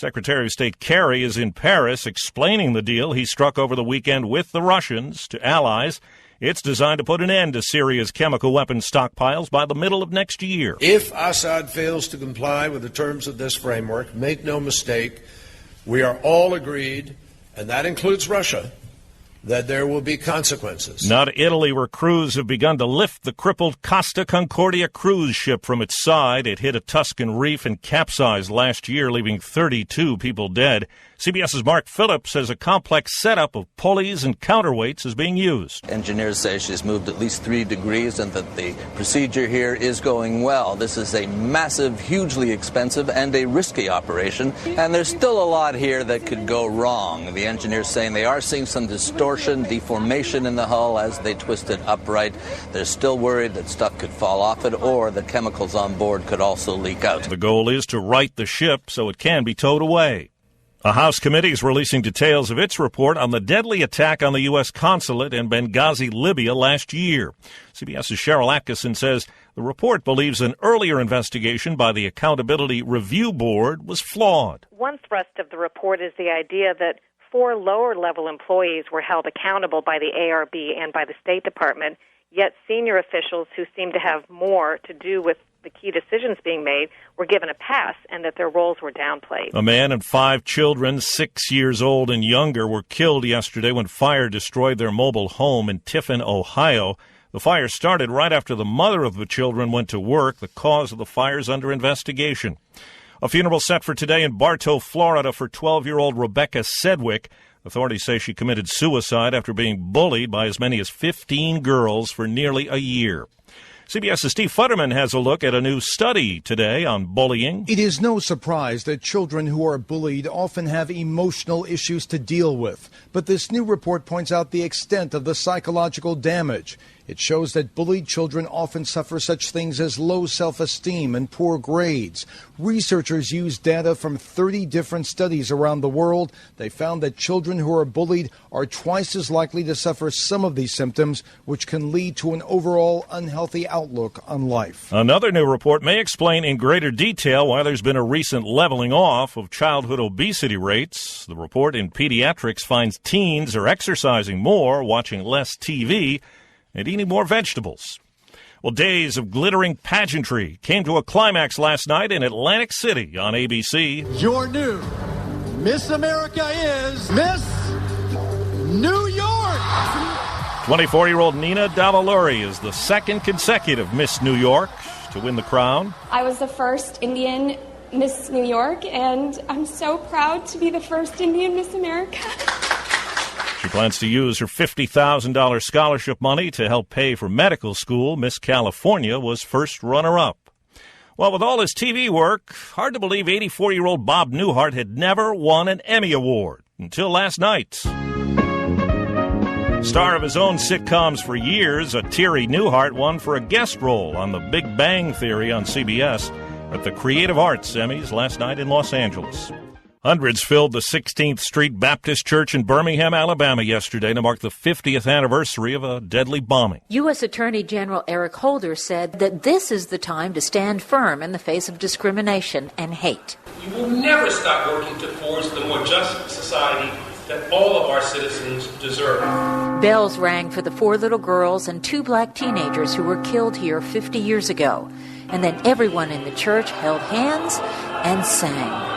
Secretary of State Kerry is in Paris explaining the deal he struck over the weekend with the Russians to allies. It's designed to put an end to Syria's chemical weapons stockpiles by the middle of next year. If Assad fails to comply with the terms of this framework, make no mistake, we are all agreed, and that includes Russia, that there will be consequences. Now to Italy, where crews have begun to lift the crippled Costa Concordia cruise ship from its side. It hit a Tuscan reef and capsized last year, leaving 32 people dead. CBS's Mark Phillips says a complex setup of pulleys and counterweights is being used. Engineers say she's moved at least 3 degrees and that the procedure here is going well. This is a massive, hugely expensive and a risky operation, and there's still a lot here that could go wrong. The engineers saying they are seeing some distortion, deformation in the hull as they twist it upright. They're still worried that stuff could fall off it or that chemicals on board could also leak out. The goal is to right the ship so it can be towed away. A House committee is releasing details of its report on the deadly attack on the U.S. consulate in Benghazi, Libya last year. CBS's Cheryl Atkinson says the report believes an earlier investigation by the Accountability Review Board was flawed. One thrust of the report is the idea that 4 lower-level employees were held accountable by the ARB and by the State Department, yet senior officials who seem to have more to do with the key decisions being made were given a pass and that their roles were downplayed. A man and 5 children, 6 years old and younger, were killed yesterday when fire destroyed their mobile home in Tiffin, Ohio. The fire started right after the mother of the children went to work. The cause of the fire is under investigation. A funeral set for today in Bartow, Florida for 12-year-old Rebecca Sedgwick. Authorities say she committed suicide after being bullied by as many as 15 girls for nearly a year. CBS's Steve Futterman has a look at a new study today on bullying. It is no surprise that children who are bullied often have emotional issues to deal with. But this new report points out the extent of the psychological damage. It shows that bullied children often suffer such things as low self-esteem and poor grades. Researchers used data from 30 different studies around the world. They found that children who are bullied are twice as likely to suffer some of these symptoms, which can lead to an overall unhealthy outlook on life. Another new report may explain in greater detail why there's been a recent leveling off of childhood obesity rates. The report in pediatrics finds teens are exercising more, watching less TV, and eating more vegetables. Well, days of glittering pageantry came to a climax last night in Atlantic City on ABC. Your new Miss America is Miss New York. 24-year-old Nina Davaluri is the second consecutive Miss New York to win the crown. I was the first Indian Miss New York, and I'm so proud to be the first Indian Miss America. She plans to use her $50,000 scholarship money to help pay for medical school. Miss California was first runner-up. Well, with all his TV work, hard to believe 84-year-old Bob Newhart had never won an Emmy Award until last night. Star of his own sitcoms for years, Terry Newhart won for a guest role on The Big Bang Theory on CBS at the Creative Arts Emmys last night in Los Angeles. Hundreds filled the 16th Street Baptist Church in Birmingham, Alabama yesterday to mark the 50th anniversary of a deadly bombing. U.S. Attorney General Eric Holder said that this is the time to stand firm in the face of discrimination and hate. You will never stop working to forge the more just society that all of our citizens deserve. Bells rang for the 4 little girls and 2 black teenagers who were killed here 50 years ago. And then everyone in the church held hands and sang.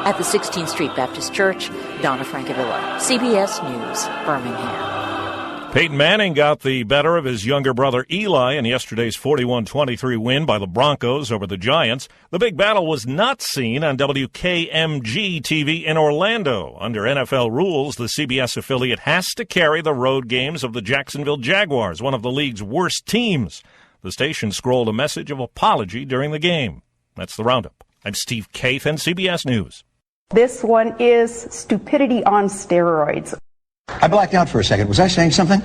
At the 16th Street Baptist Church, Donna Francavilla, CBS News, Birmingham. Peyton Manning got the better of his younger brother Eli in yesterday's 41-23 win by the Broncos over the Giants. The big battle was not seen on WKMG TV in Orlando. Under NFL rules, the CBS affiliate has to carry the road games of the Jacksonville Jaguars, one of the league's worst teams. The station scrolled a message of apology during the game. That's the Roundup. I'm Steve Kathan, CBS News. This one is stupidity on steroids. I blacked out for a second. Was I saying something?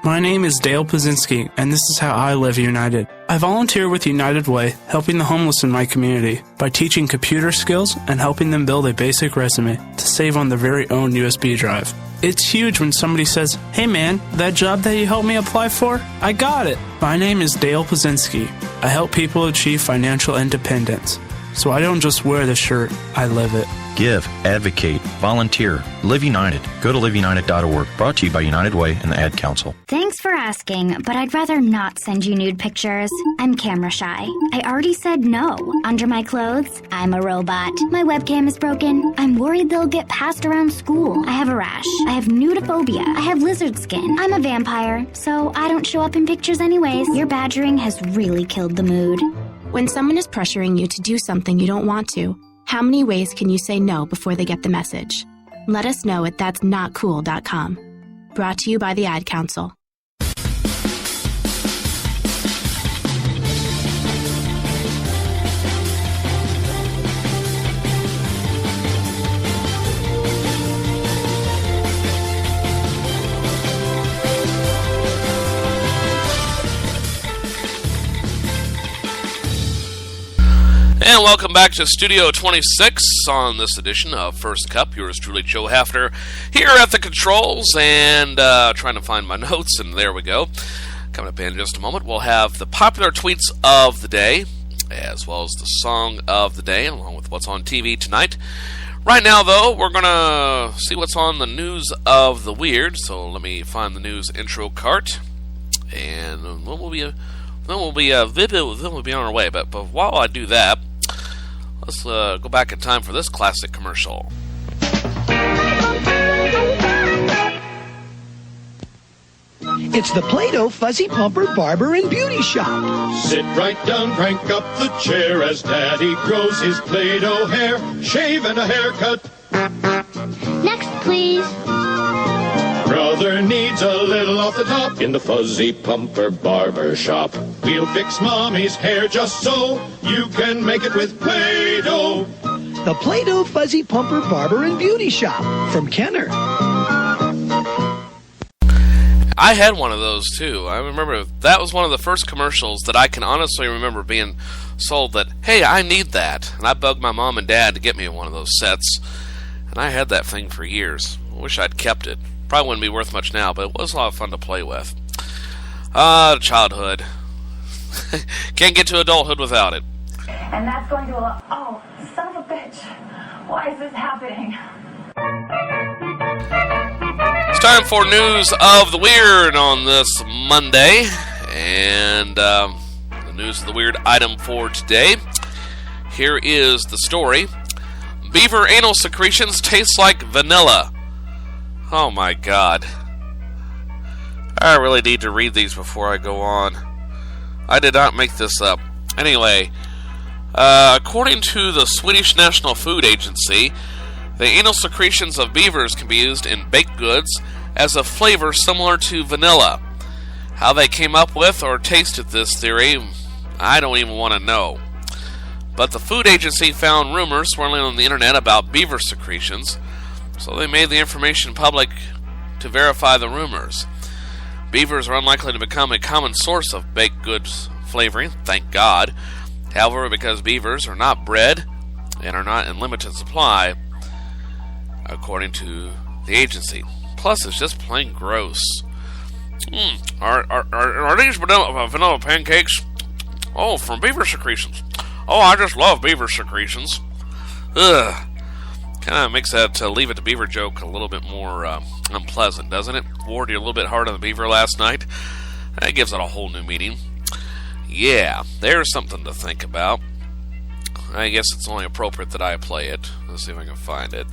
My name is Dale Pazinski, and this is how I live United. I volunteer with United Way, helping the homeless in my community by teaching computer skills and helping them build a basic resume to save on their very own USB drive. It's huge when somebody says, "Hey man, that job that you helped me apply for, I got it." My name is Dale Pazinski. I help people achieve financial independence. So I don't just wear the shirt, I live it. Give, advocate, volunteer. Live United. Go to liveunited.org. Brought to you by United Way and the Ad Council. Thanks for asking, but I'd rather not send you nude pictures. I'm camera shy. I already said no. Under my clothes, I'm a robot. My webcam is broken. I'm worried they'll get passed around school. I have a rash. I have nudophobia. I have lizard skin. I'm a vampire, so I don't show up in pictures anyways. Your badgering has really killed the mood. When someone is pressuring you to do something you don't want to, how many ways can you say no before they get the message? Let us know at that'snotcool.com. Brought to you by the Ad Council. And welcome back to Studio 26 on this edition of First Cup. Yours truly, Joe Haffner, here at the controls and trying to find my notes, and there we go. Coming up in just a moment, we'll have the popular tweets of the day, as well as the song of the day, along with what's on TV tonight. Right now, though, we're going to see what's on the news of the weird, so let me find the news intro cart, and then we'll be on our way. But while I do that, let's go back in time for this classic commercial. It's the Play-Doh Fuzzy Pumper Barber and Beauty Shop. Sit right down, crank up the chair as Daddy grows his Play-Doh hair. Shave and a haircut. Next, please. Brother needs a little off the top in the Fuzzy Pumper Barber Shop. We'll fix Mommy's hair just so you can make it with Play-Doh. The Play-Doh Fuzzy Pumper Barber and Beauty Shop from Kenner. I had one of those too. I remember that was one of the first commercials that I can honestly remember being sold that, hey, I need that. And I bugged my mom and dad to get me one of those sets. And I had that thing for years. I wish I'd kept it. Probably wouldn't be worth much now, but it was a lot of fun to play with. Childhood. Can't get to adulthood without it. And that's going to allow... Oh, son of a bitch. Why is this happening? It's time for news of the weird on this Monday. And the news of the weird item for today. Here is the story. Beaver anal secretions taste like vanilla. Oh my God. I really need to read these before I go on. I did not make this up. Anyway, according to the Swedish National Food Agency, the anal secretions of beavers can be used in baked goods as a flavor similar to vanilla. How they came up with or tasted this theory, I don't even want to know. But the food agency found rumors swirling on the internet about beaver secretions, so they made the information public to verify the rumors. Beavers are unlikely to become a common source of baked goods flavoring, thank God. However, because beavers are not bred and are not in limited supply, according to the agency. Plus, it's just plain gross. Are these vanilla pancakes? Oh, from beaver secretions. Oh, I just love beaver secretions. Ugh. Kind of makes that Leave It to Beaver joke a little bit more unpleasant, doesn't it? Ward you a little bit hard on the beaver last night. That gives it a whole new meaning. Yeah, there's something to think about. I guess it's only appropriate that I play it. Let's see if I can find it.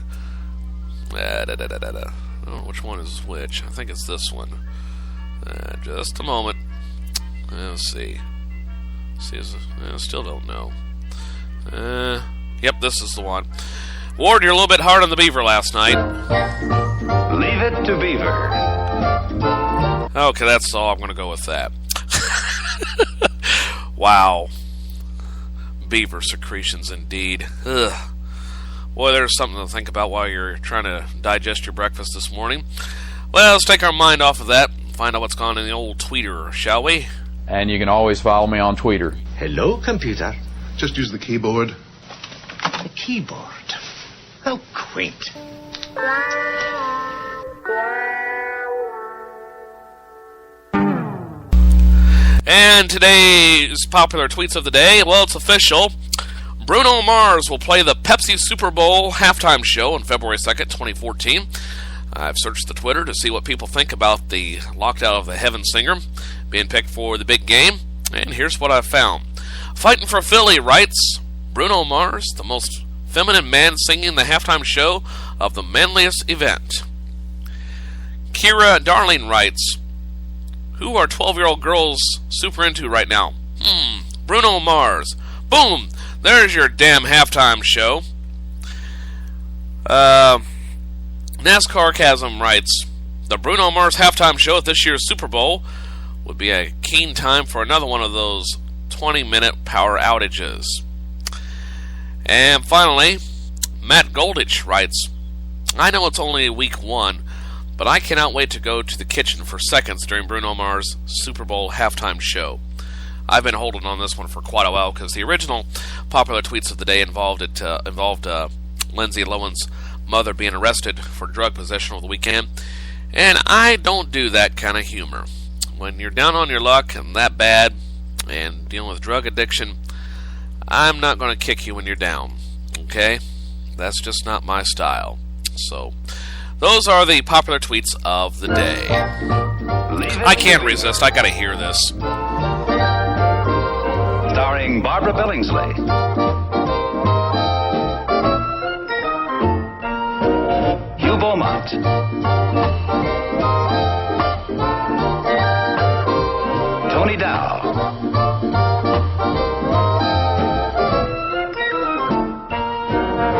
Oh, which one is which? I think it's this one. Just a moment. Let's see. I still don't know. Yep, this is the one. Ward, you're a little bit hard on the beaver last night. Leave it to Beaver. Okay, that's all. I'm going to go with that. Wow. Beaver secretions, indeed. Ugh. Boy, there's something to think about while you're trying to digest your breakfast this morning. Well, let's take our mind off of that and find out what's gone in the old tweeter, shall we? And you can always follow me on Twitter. Hello, computer. Just use the keyboard. The keyboard. How quaint. And today's popular tweets of the day, well, it's official. Bruno Mars will play the Pepsi Super Bowl halftime show on February 2nd, 2014. I've searched the Twitter to see what people think about the Locked Out of the Heaven singer being picked for the big game, and here's what I've found. Fighting for Philly writes, Bruno Mars, the most feminine man singing the halftime show of the manliest event. Kira Darling writes, who are 12-year-old girls super into right now? Bruno Mars. Boom! There's your damn halftime show. NASCAR Chasm writes, the Bruno Mars halftime show at this year's Super Bowl would be a keen time for another one of those 20-minute power outages. And finally, Matt Goldich writes, I know it's only week 1, but I cannot wait to go to the kitchen for seconds during Bruno Mars' Super Bowl halftime show. I've been holding on this one for quite a while because the original popular tweets of the day involved Lindsay Lohan's mother being arrested for drug possession over the weekend, and I don't do that kind of humor. When you're down on your luck and that bad and dealing with drug addiction, I'm not going to kick you when you're down, okay? That's just not my style. So, those are the popular tweets of the day. I can't resist. I got to hear this. Starring Barbara Billingsley. Hugh Beaumont. Tony Dow.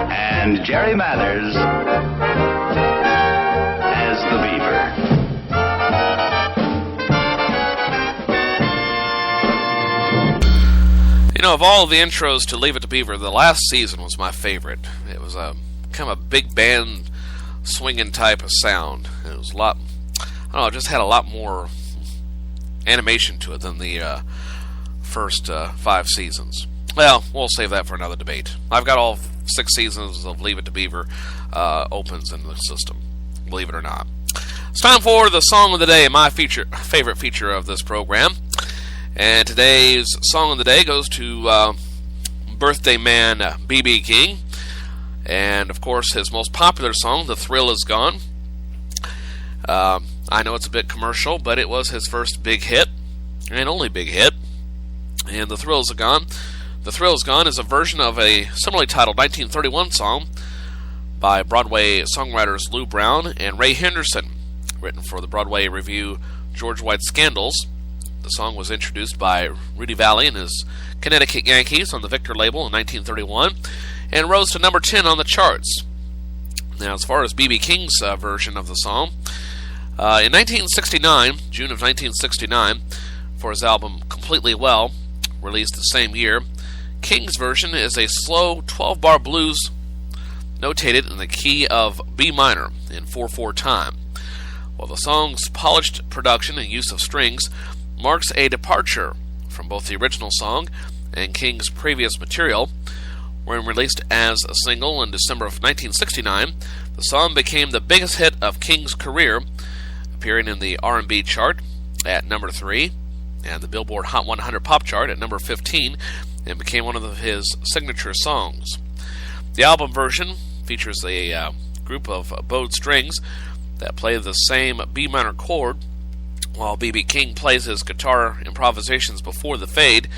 And Jerry Mathers as the Beaver. You know, of all the intros to Leave It to Beaver, the last season was my favorite. It was a kind of a big band swinging type of sound. It was a lot, I don't know, it just had a lot more animation to it than the first 5 seasons. Well, we'll save that for another debate. I've got all 6 seasons of Leave It to Beaver opens in the system, believe it or not. It's time for the Song of the Day, my favorite feature of this program. And today's Song of the Day goes to birthday man B.B. King. And, of course, his most popular song, The Thrill Is Gone. I know it's a bit commercial, but it was his first big hit, and only big hit. And The Thrill Is Gone. The Thrill Is Gone is a version of a similarly titled 1931 song by Broadway songwriters Lou Brown and Ray Henderson, written for the Broadway revue George White's Scandals. The song was introduced by Rudy Vallée and his Connecticut Yankees on the Victor label in 1931 and rose to number 10 on the charts. Now, as far as B.B. King's version of the song, in 1969, June of 1969, for his album Completely Well, released the same year, King's version is a slow 12-bar blues notated in the key of B minor in 4/4 time. While the song's polished production and use of strings marks a departure from both the original song and King's previous material. When released as a single in December of 1969, the song became the biggest hit of King's career, appearing in the R&B chart at number 3 and the Billboard Hot 100 Pop chart at number 15, and became one of his signature songs. The album version features a group of bowed strings that play the same B minor chord, while B.B. King plays his guitar improvisations before the fade.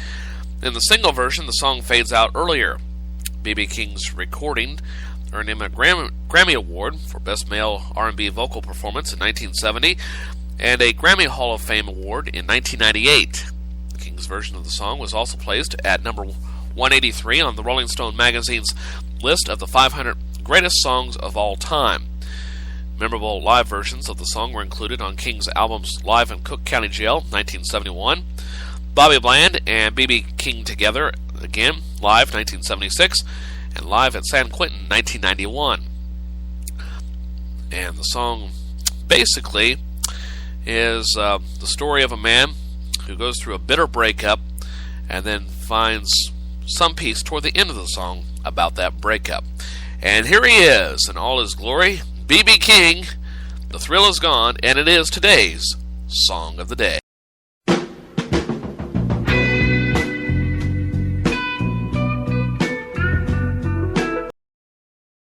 In the single version, the song fades out earlier. B.B. King's recording earned him a Grammy Award for Best Male R&B Vocal Performance in 1970 and a Grammy Hall of Fame Award in 1998. King's version of the song was also placed at number 183 on the Rolling Stone magazine's list of the 500 greatest songs of all time. Memorable live versions of the song were included on King's albums Live in Cook County Jail, 1971, Bobby Bland and B.B. King Together Again, Live, 1976, and Live at San Quentin, 1991. And the song basically is the story of a man who goes through a bitter breakup and then finds some peace toward the end of the song about that breakup. And here he is in all his glory, B.B. King, The Thrill Is Gone, and it is today's Song of the Day.